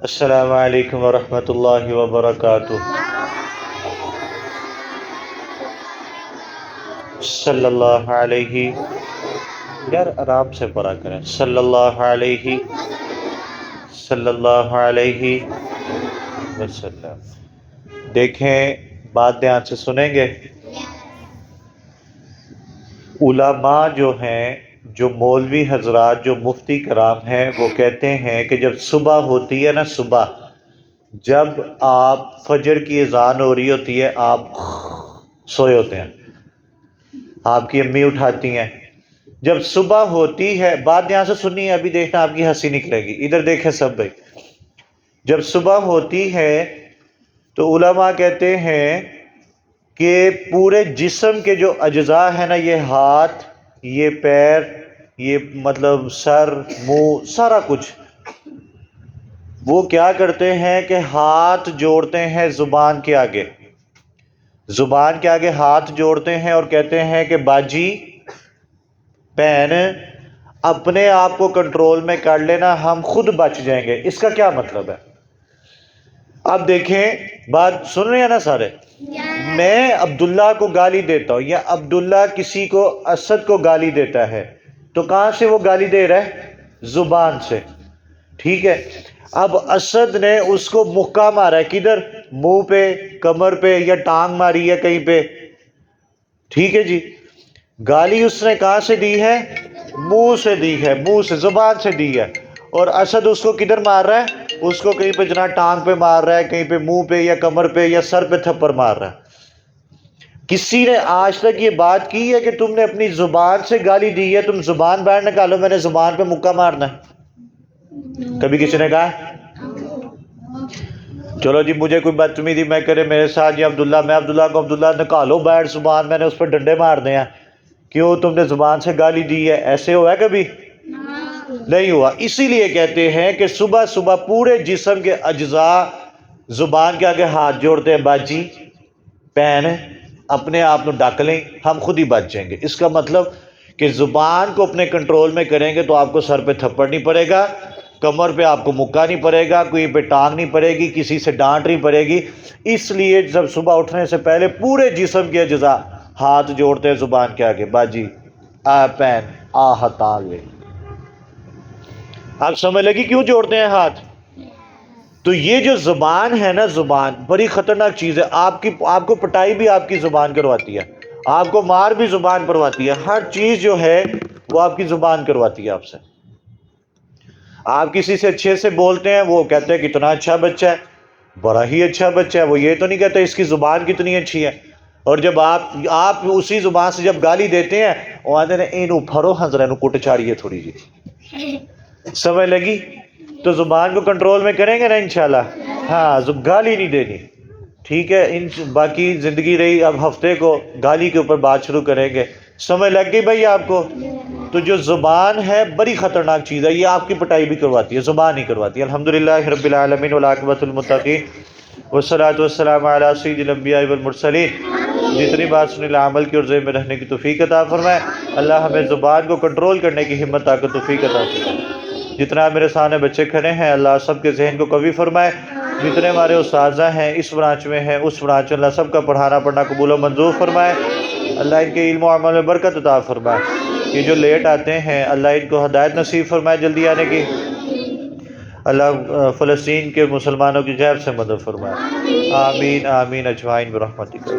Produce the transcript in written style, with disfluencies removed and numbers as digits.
السلام علیکم ورحمۃ اللہ وبرکاتہ۔ صلی اللہ علیہ، یار آرام سے پڑھا کریں، صلی اللہ علیہ وسلم۔ دیکھیں بات دھیان سے سنیں گے۔ علماء جو ہیں، جو مولوی حضرات، جو مفتی کرام ہیں، وہ کہتے ہیں کہ جب صبح ہوتی ہے نا، صبح جب آپ فجر کی اذان ہو رہی ہوتی ہے، آپ سوئے ہوتے ہیں، آپ کی امی اٹھاتی ہیں۔ جب صبح ہوتی ہے، بات یہاں سے سنی ہے، ابھی دیکھنا آپ کی ہنسی نکلے گی، ادھر دیکھیں سب بھائی۔ جب صبح ہوتی ہے تو علماء کہتے ہیں کہ پورے جسم کے جو اجزاء ہیں نا، یہ ہاتھ، یہ پیر، یہ مطلب سر، منہ، سارا کچھ، وہ کیا کرتے ہیں کہ ہاتھ جوڑتے ہیں زبان کے آگے، زبان کے آگے ہاتھ جوڑتے ہیں اور کہتے ہیں کہ باجی، بہن، اپنے آپ کو کنٹرول میں کر لینا، ہم خود بچ جائیں گے۔ اس کا کیا مطلب ہے؟ اب دیکھیں، بات سن رہے ہیں نا سارے؟ میں عبداللہ کو گالی دیتا ہوں، یا عبداللہ کسی کو، اسد کو گالی دیتا ہے، تو کہاں سے وہ گالی دے رہا ہے؟ زبان سے، ٹھیک ہے؟ اب اسد نے اس کو مکہ مارا ہے، کدھر؟ منہ پہ، کمر پہ، یا ٹانگ ماری ہے کہیں پہ، ٹھیک ہے جی؟ گالی اس نے کہاں سے دی ہے؟ منہ سے دی ہے، منہ سے، زبان سے دی ہے۔ اور اسد اس کو کدھر مار رہا ہے؟ اس کو کہیں پہ جناب ٹانگ پہ مار رہا ہے، کہیں پہ منہ پہ یا کمر پہ یا سر پہ تھپڑ مار رہا ہے۔ کسی نے آج تک یہ بات کی ہے کہ تم نے اپنی زبان سے گالی دی ہے، تم زبان باہر نکالو، میں نے زبان پہ مکہ مارنا ہے؟ کبھی کسی نے کہا؟ چلو جی، مجھے کوئی بدتمیزی میں کرے میرے ساتھ، یا عبداللہ، میں عبداللہ کو، عبداللہ نکالو باہر زبان، میں نے اس پہ ڈنڈے مارنے ہیں، کیوں؟ تم نے زبان سے گالی دی ہے۔ ایسے ہوا ہے کبھی؟ نہیں ہوا۔ اسی لیے کہتے ہیں کہ صبح صبح پورے جسم کے اجزاء زبان کے آگے ہاتھ جوڑتے ہیں، باجی، بہن، اپنے آپ کو ڈک لیں، ہم خود ہی بچ جائیں گے۔ اس کا مطلب کہ زبان کو اپنے کنٹرول میں کریں گے تو آپ کو سر پہ تھپڑ نہیں پڑے گا، کمر پہ آپ کو مکہ نہیں پڑے گا، کوئی پہ ٹانگ نہیں پڑے گی، کسی سے ڈانٹ نہیں پڑے گی۔ اس لیے جب صبح اٹھنے سے پہلے پورے جسم کے اجزاء ہاتھ جوڑتے ہیں زبان کے آگے، باجی، پین، ہتا لے۔ آپ سمجھ لگی کیوں جوڑتے ہیں ہاتھ؟ تو یہ جو زبان ہے نا، زبان بڑی خطرناک چیز ہے۔ آپ کو پٹائی بھی آپ کی زبان کرواتی ہے، آپ کو مار بھی زبان کرواتی ہے، ہر چیز جو ہے وہ آپ کی زبان کرواتی ہے آپ سے۔ آپ کسی سے اچھے سے بولتے ہیں، وہ کہتے ہیں کتنا اچھا بچہ ہے، بڑا ہی اچھا بچہ ہے، وہ یہ تو نہیں کہتے اس کی زبان کتنی اچھی ہے۔ اور جب آپ اسی زبان سے جب گالی دیتے ہیں، وہ آتے ہیں اینو پھرو حضرہ نو کٹ چاڑیے تھوڑی جی۔ سمجھ لگی؟ تو زبان کو کنٹرول میں کریں گے نا انشاءاللہ؟ ہاں، گالی نہیں دینی، ٹھیک ہے؟ باقی زندگی رہی، اب ہفتے کو گالی کے اوپر بات شروع کریں گے۔ سمجھ لگ گئی بھائی آپ کو؟ تو جو زبان ہے بڑی خطرناک چیز ہے، یہ آپ کی پٹائی بھی کرواتی ہے، زبان ہی کرواتی ہے۔ الحمدللہ رب العالمین والعاقبۃ للمتقین والصلاۃ والسلام علی سید الانبیاء والمرسلین۔ جتنی بات سنی عمل کی اور ذہن میں رہنے کی توفیق عطا فرمائے۔ اللہ ہمیں زبان کو کنٹرول کرنے کی ہمت، طاقت، توفیق عطا فرمائے۔ جتنا میرے سامنے بچے کھڑے ہیں، اللہ سب کے ذہن کو قوی فرمائے۔ جتنے ہمارے اساتذہ ہیں، اس برانچ میں ہیں، اس برانچ میں، اللہ سب کا پڑھانا پڑھنا قبول و منظور فرمائے۔ اللہ ان کے علم و عمل میں برکت عطا فرمائے۔ یہ جو لیٹ آتے ہیں، اللہ ان کو ہدایت نصیب فرمائے جلدی آنے کی۔ اللہ فلسطین کے مسلمانوں کی غیب سے مدد فرمائے۔ آمین آمین اجمعین برحمتک۔